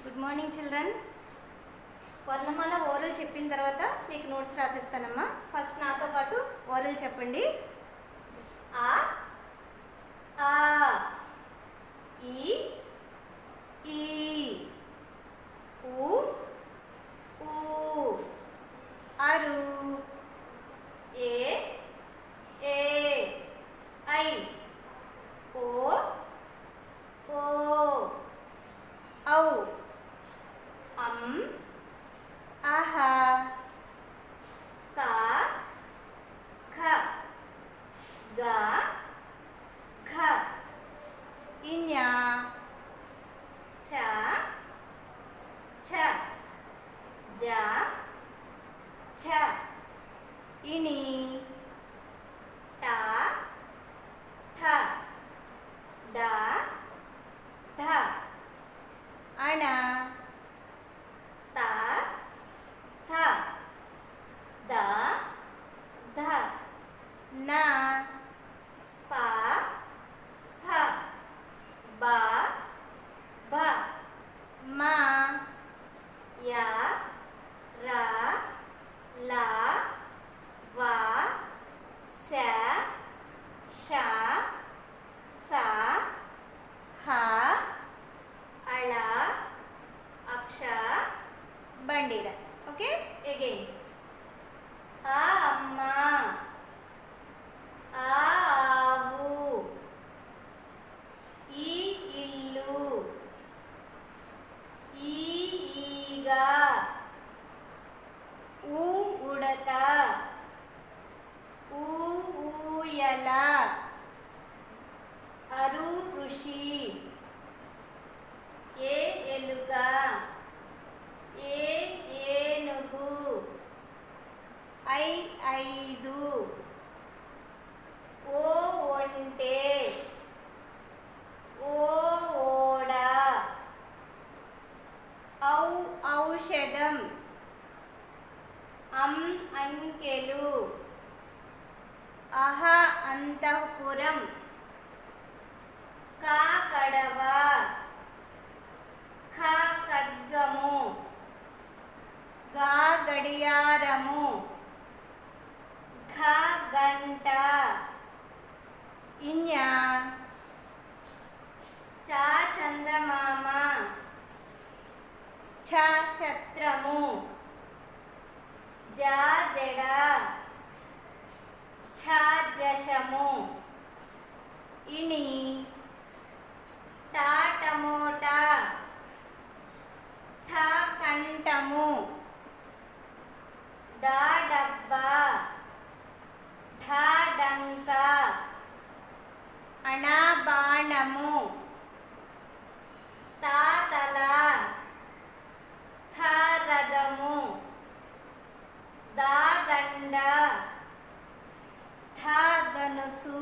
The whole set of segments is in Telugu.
Good morning children. వర్ణమాల ఓరల్ చెప్పిన తర్వాత మీకు నోట్స్ రాపిస్తానమ్మా. ఫస్ట్ నాతో పాటు ఓరల్ చెప్పండి. ఆ ఆ ఈ ఈ ఊ ఊ అరు ఏ ఏ ఐ ఓ ఓ ఔ అం ఆహా కా ఖ గా ఘ ఇన్యా చ ఛ జ ఛ ఇని ట ఠ డ ఢ అణ త థ ద ధ న ప ఫ బ భ మ య ర ల వ శ ష స హ అళ అక్ష బండిర. ఓకే, అగైన్ ఆ అమ్మ ఆ ఆవు ఈ ఇల్లు ఈ ఈగ ఊ ఉడత ఊ ఊయల అరు ఋషి ఏ ఎలుక ఏ ఏనుగు ఐ ఐదు ఓ ఒంటె ఓ ఓడ ఔ ఔషధం అం అంకెలు అహ అంతఃపురం కా కడవ ఖ ఖడ్గము గా గడియారము ఘ గంట ఇన్య చ చందమామ ఛ ఛత్రము జ జడ ఛ జశము ఇని ట టమోటా థ కంఠము డ డబ్బా ఢ డంక అణ బాణము త తల థ రథము ద దండ థ ధనుసు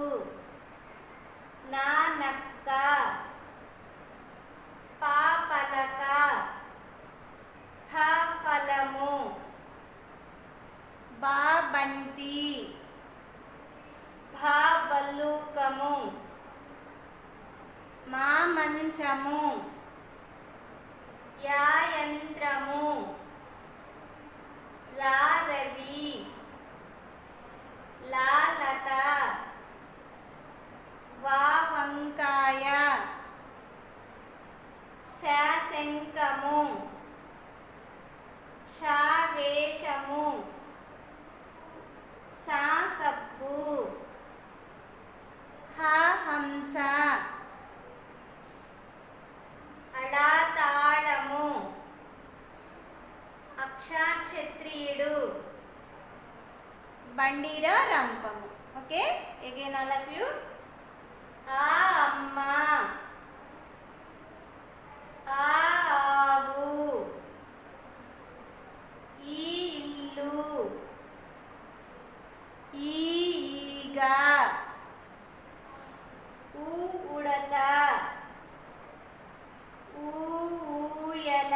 నా నక్క ప పలక ఫ ఫలము బ బంతి భ బల్లూకము మా మంచము యా యంత్రము రా రవి లా లత వా వంకాయ శ శంఖము ష వేషము సా సబ్బు హ హంస అళ తాళము అక్ష క్షత్రియుడు బండిర రంపము. Okay, again all of you. ఆ అమ్మ ఆ ఆవు ఈ ఇల్లు ఈ ఈగ ఊ ఉడత ఊ ఊయల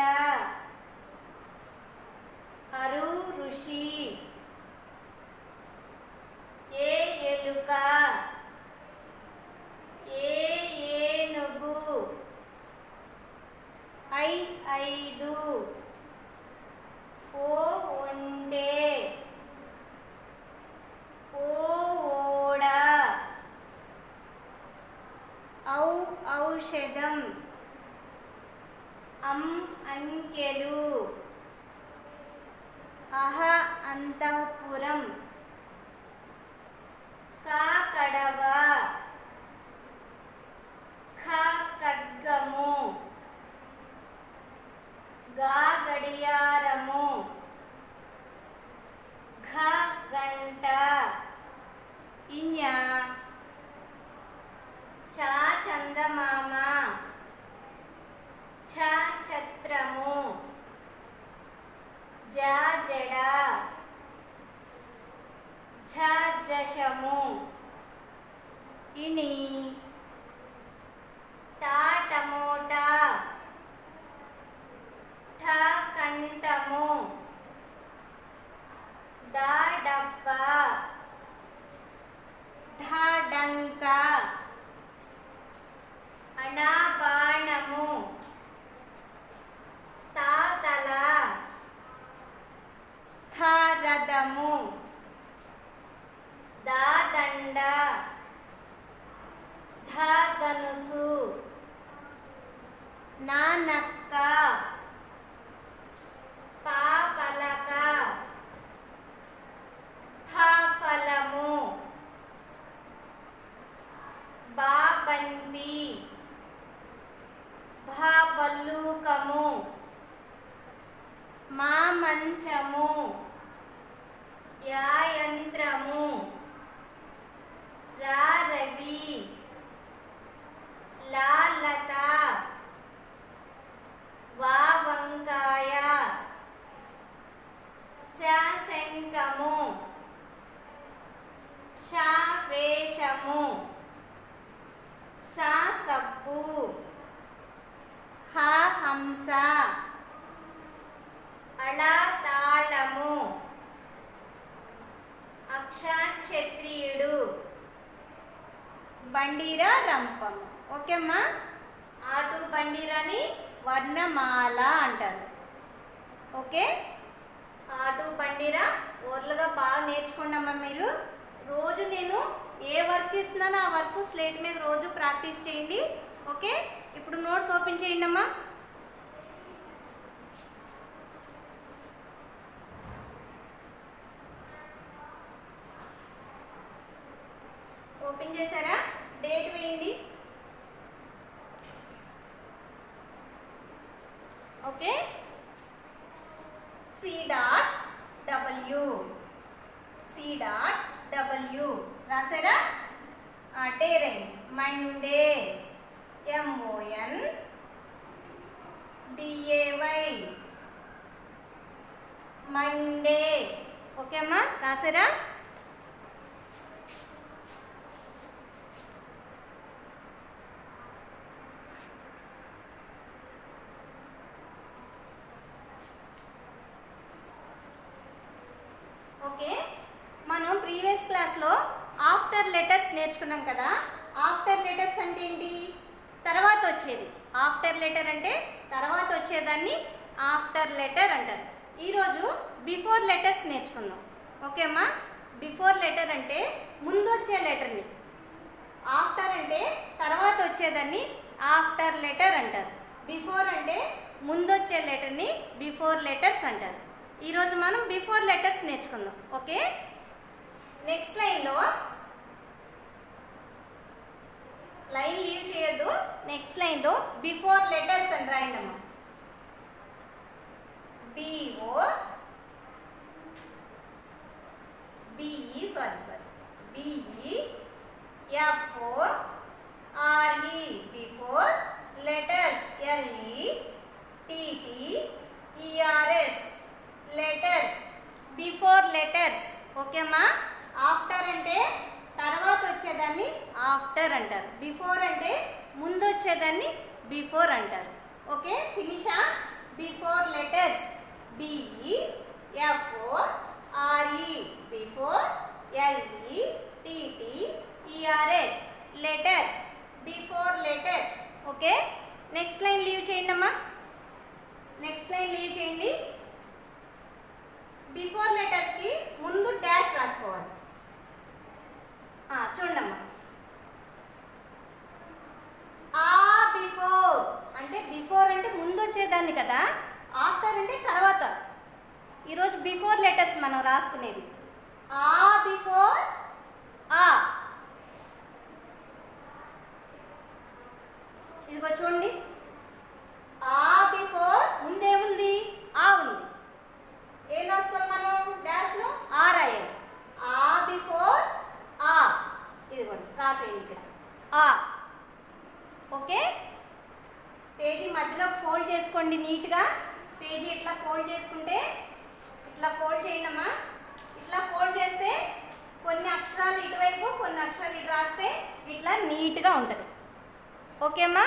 అరు ఋషి ఏ ఎలుక ఏ ఐదు, ఓ ఒంటె, ఓ ఓడ, ఔషధం, అంకెలు, అంతఃపురం, కడవ, ఖడ్గము, గడియారము, గంట, చందమామ, ఛత్రము, జడ, జశము, టమోటా, కంఠము, డబ్బా, డంక, బాణము, తల, రథము, దండ, ధనుసు, నక్క, పలక, ఫలము, బంతి, భల్లూకము, మంచము, యంత్రము, రవి, లత, వంకాయ, శంఖము, వేషము, సబ్బు, హంస, తాళము, క్షత్రియుడు, బండిరా రంపం. ఓకే అమ్మా. ఆటు బండిరాని వర్ణమాల అంటారు. ఓకే, ఆటు బండిరా ఓర్లుగా బాగా నేర్చుకోండి అమ్మా. మీరు రోజు నేను ఏ వర్క్ ఇస్తున్నానో ఆ వర్క్ స్లేట్ మీద రోజు ప్రాక్టీస్ చేయండి. ఓకే, ఇప్పుడు నోట్స్ ఓపెన్ చేయండి అమ్మా. ఓపెన్ చేశారా? డేట్ వేయండి. ఓకే, C.W రాసారా? టేరెన్, మండే, MONDAY, మండే. ఓకే అమ్మా, రాసారా? ఓకే, మనం ప్రీవియస్ క్లాస్లో ఆఫ్టర్ లెటర్స్ నేర్చుకున్నాం కదా. ఆఫ్టర్ లెటర్స్ అంటే ఏంటి? తర్వాత వచ్చేది. ఆఫ్టర్ లెటర్ అంటే తర్వాత వచ్చేదాన్ని ఆఫ్టర్ లెటర్ అంటారు. ఈరోజు బిఫోర్ లెటర్స్ నేర్చుకుందాం. ఓకే అమ్మా. బిఫోర్ లెటర్ అంటే ముందు వచ్చే లెటర్ని, ఆఫ్టర్ అంటే తర్వాత వచ్చేదాన్ని ఆఫ్టర్ లెటర్ అంటారు. బిఫోర్ అంటే ముందు వచ్చే లెటర్ని బిఫోర్ లెటర్స్ అంటారు. ఈరోజు మనం బిఫోర్ లెటర్స్ నేర్చుకుందాం. ఓకే, నెక్స్ట్ లైన్లో లైన్ లీవ్ చేయొద్దు. నెక్స్ట్ లైన్లో బిఫోర్ లెటర్స్ అని రాయండి అమ్మా. BIFORE before letters LETTERS letters, before letters. Okay అమ్మా. ఆఫ్టర్ అంటే తర్వాత వచ్చేదాన్ని ఆఫ్టర్ అంటారు. బిఫోర్ అంటే ముందు వచ్చేదాన్ని బిఫోర్ అంటారు. ఓకే, ఫినిషా? Before letters BIFORE before LETTERS letters, before letters. Okay, next line leave చేయండి అమ్మా. నెక్స్ట్ లైన్ లీవ్ చేయండి. బిఫోర్ లెటర్స్ కి ముందు డాష్ రాసుకోవాలి. చూడమ్మా, ఆ బిఫోర్ అంటే బిఫోర్ అంటే ముందు వచ్చేదాన్ని కదా, ఆఫ్టర్ అంటే తర్వాత. ఈరోజు బిఫోర్ లెటర్స్ మనం రాసుకునేది. ఆ బిఫోర్ ఆ. ఇదిగో చూడండి, ఆ బిఫోర్ ముందేముంది? ఆ ఉంది. ఏం రాసుకోవాలి మనం? డాష్లో ఆ రాయాలి. ఆ బిఫోర్ ఆ. ఇదిగోండి రాసేయండి ఇక్కడ ఆ. ఓకే, పేజీ మధ్యలో ఫోల్డ్ చేసుకోండి నీట్గా. పేజీ ఇట్లా ఫోల్డ్ చేసుకుంటే, ఇట్లా ఫోల్డ్ చేయండి అమ్మా. ఇట్లా ఫోల్డ్ చేస్తే కొన్ని అక్షరాలు ఇటువైపు, కొన్ని అక్షరాలు ఇటు రాస్తే ఇట్లా నీట్గా ఉంటుంది. ఓకే అమ్మా.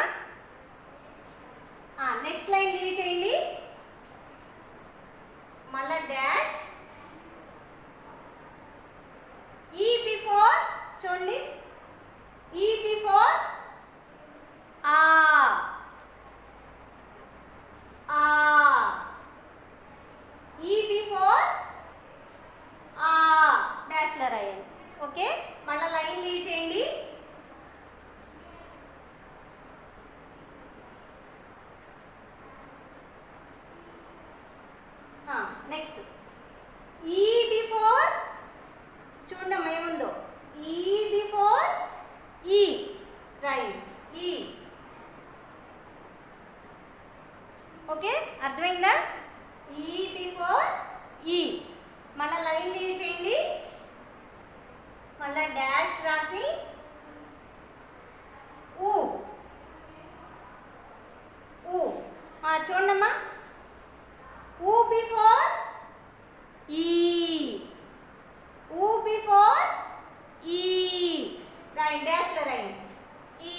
నెక్స్ట్ లైన్ లీవ్ చేయండి. మళ్ళా డాష్. ఈ బిఫోర్ చూడండి, ఈ బిఫోర్ ఆ. ఆ. ఈ బిఫోర్ ఆ. డాష్లో రాయాలి. ఓకే, మళ్ళీ లైన్ లీవ్ చేయండి. నెక్స్ట్ ఈ బిఫోర్ చూడండి ఏముందో. ఈ బిఫోర్ ఈ రైట్. ఈ. ఓకే, అర్థమైందా? ఈ బిఫోర్ ఈ. మళ్ళీ లైన్ లీవ్ చేయండి. మళ్ళీ డాష్ రాసి ఊ. ఊ చూడమ్మా, ఊ బిఫోర్ ఈ. ఊ బిఫోర్ ఈ రైట్. డాష్లో రైట్. ఈ.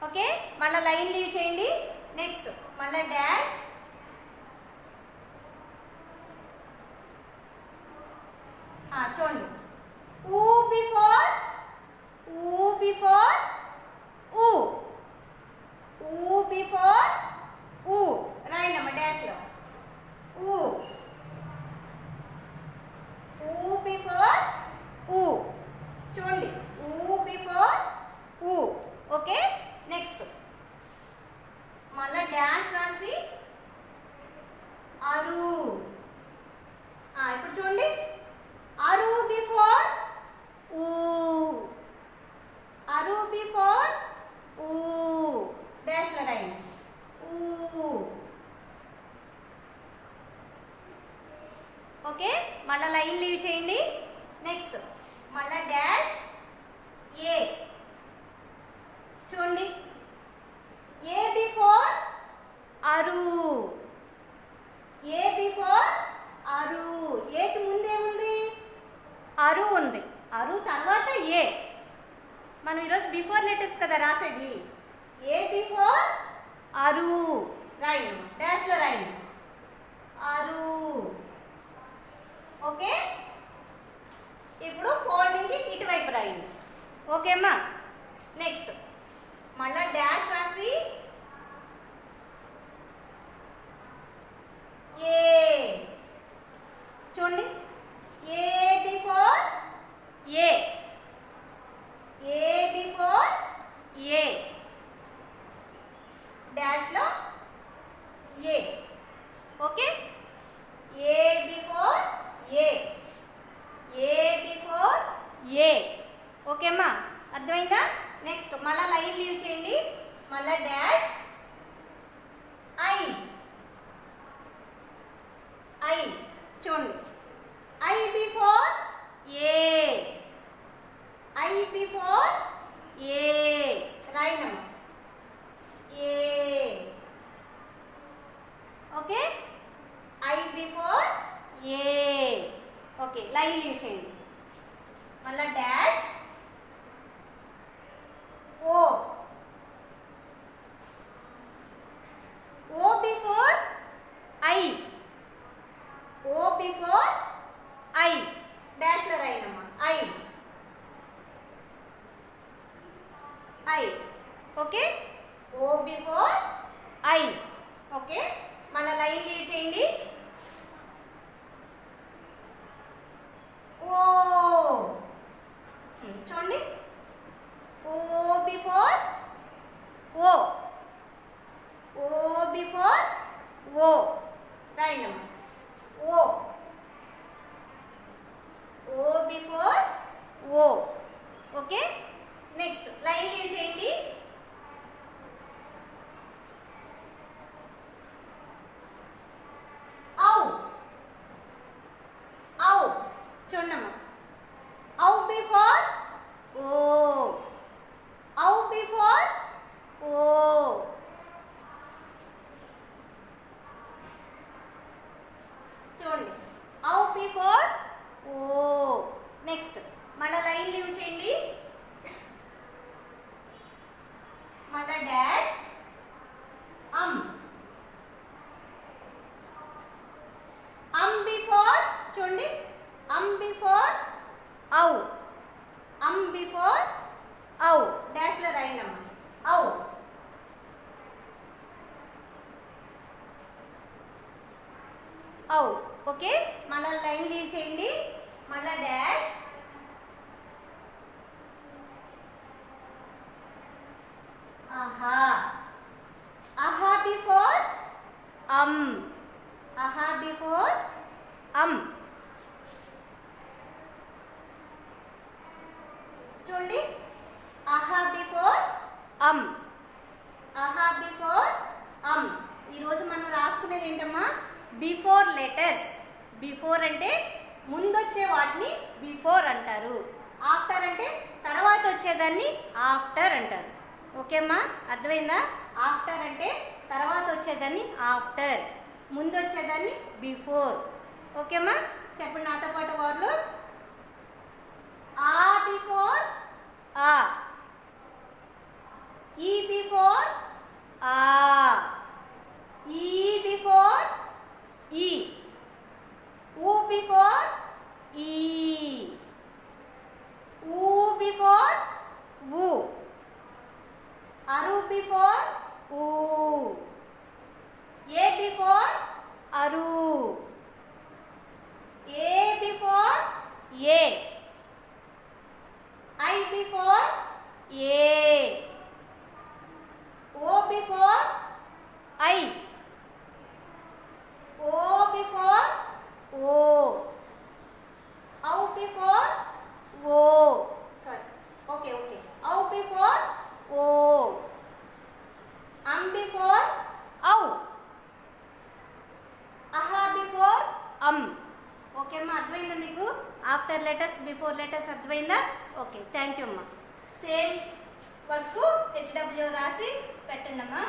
ఓకే, మళ్ళీ లైన్ లీవ్ చేయండి. నెక్స్ట్ మళ్ళీ డాష్. చూడండి, ఊ బిఫోర్ ఊ బిఫోర్ ఊ. ఊ బిఫోర్ ఊ రైట్ అమ్మ. డాష్లో ఊ. ఊ బిఫోర్ ఊ చూడండి, ఊ బిఫోర్ ఊ. ఓకే, నెక్స్ట్ మళ్ళా డాష్ రాసి అరు. ఇప్పుడు చూడండి, అరు బిఫోర్ ఊ. అరు బిఫోర్ ఊ డాష్లో రైట్. ఊ. ఓకే, మళ్ళీ లైన్ లీవ్ చేయండి. నెక్స్ట్ మళ్ళీ డాష్ ఏ. చూడండి, ఏ బిఫోర్ అరు. ఏ బిఫోర్ అరు. ఏకి ముందేముంది? అరు ఉంది. అరు తర్వాత ఏ. మనం ఈరోజు బిఫోర్ లెటర్స్ కదా రాసేది. ఏ బిఫోర్ అరు రైట్. డాష్లో రైట్. అరు. ఓకే, ఇప్పుడు ఫోల్డింగ్కి ఇటువైపు రాయండి. ఓకే అమ్మా. నెక్స్ట్ మళ్ళా డాష్ రాసి ఏ. చూడండి, ఏ బిఫోర్ ఏ. ఏ బిఫోర్ ఏ డాష్లో ఏ. ఓకే, ఏ బిఫోర్ ఏ. ఏ బిఫోర్ ఏ. ఓకే అమ్మా, అర్థమైందా? నెక్స్ట్ మళ్ళీ లైన్ లీవ్ చేయండి. మళ్ళీ డాష్ ఐ. ఐ చూడండి, ఐ బిఫోర్ ఏ. ఐ బిఫోర్ ఏ రైట్ అమ్మా. ఏ. ఓకే, ఐ బిఫోర్ ఏ. ఓకే, లైన్ లీవ్ చేయండి. మళ్ళీ డాష్ ఓ. ఓ బిఫోర్ ఐ. ఓ బిఫోర్ ఐ డాష్లో రైట్ అమ్మా. ఐ. ఐ. ఓకే, ఓ బిఫోర్ ఐ. ఓకే, మన లైన్ లీడ్ చేయండి. ఓ చూడండి, ఓ బిఫోర్ ఓ, ఓ బిఫోర్ ఓ, రాయండి అమ్మా. ఓ, ఓ బిఫోర్ ఓ. ఓకే, నెక్స్ట్ లైన్ లీడ్ చేయండి. ఔ, ఔ చూడమ్మా. ఔ బిఫోర్ ఓ, ఔ బిఫోర్ ఓ. చూడండి, ఔ బిఫోర్ ఓ. నెక్స్ట్ మళ్ళీ లైన్ లీవ్ చేయండి. మళ్ళీ డాష్ బిఫోర్ చూడండి, బిఫోర్ ఔ, బిఫోర్ ఔ, డాష్లో రాయండి అమ్మా. ఔ, ఔ. ఓకే, మళ్ళీ లైన్ లీవ్ చేయండి. మళ్ళీ డాష్ ఆహా, ఆహా బిఫోర్ ఆహా బిఫోర్ చూడండి, ఆహా బిఫోర్ ఆహా బిఫోర్ ఈరోజు మనం రాసుకునేది ఏంటమ్మా, బిఫోర్ లెటర్స్. బిఫోర్ అంటే ముందొచ్చే వాటిని బిఫోర్ అంటారు. ఆఫ్టర్ అంటే తర్వాత వచ్చేదాన్ని ఆఫ్టర్ అంటారు. ఓకేమ్మా, అర్థమైందా? ఆఫ్టర్ అంటే తర్వాత వచ్చేదాన్ని ఆఫ్టర్, ముందు వచ్చేదాన్ని బిఫోర్. ఓకేమ్మా, చెప్పండి నాతో పాటు వాళ్ళు. ఆ బిఫోర్ ఆ, ఈ బిఫోర్ ఆ, ఈ బిఫోర్ ఈ, ఊ బిఫోర్ ఈ, ఊ బిఫోర్ ఊ, అరు బిఫోర్ ఊ, ఏ బిఫోర్ అరు, ఏ బిఫోర్ ఏ, ఐ బిఫోర్ ఏ, ఓ బిఫోర్ ఐ, ఓ బిఫోర్ ఓ, ఔ బిఫోర్ ఓ. Sorry, okay okay. ఔ బిఫోర్ ఓ, బిఫోర్ ఔ, ఆహా బిఫోర్ ఓకే అమ్మా, అర్థమైందా మీకు? ఆఫ్టర్ లెటర్స్, బిఫోర్ లెటర్స్ అర్థమైందా? ఓకే, థ్యాంక్ యూ అమ్మా. సేమ్ వర్క్ హెచ్డబ్ల్యూ రాసి పెట్టండి అమ్మా.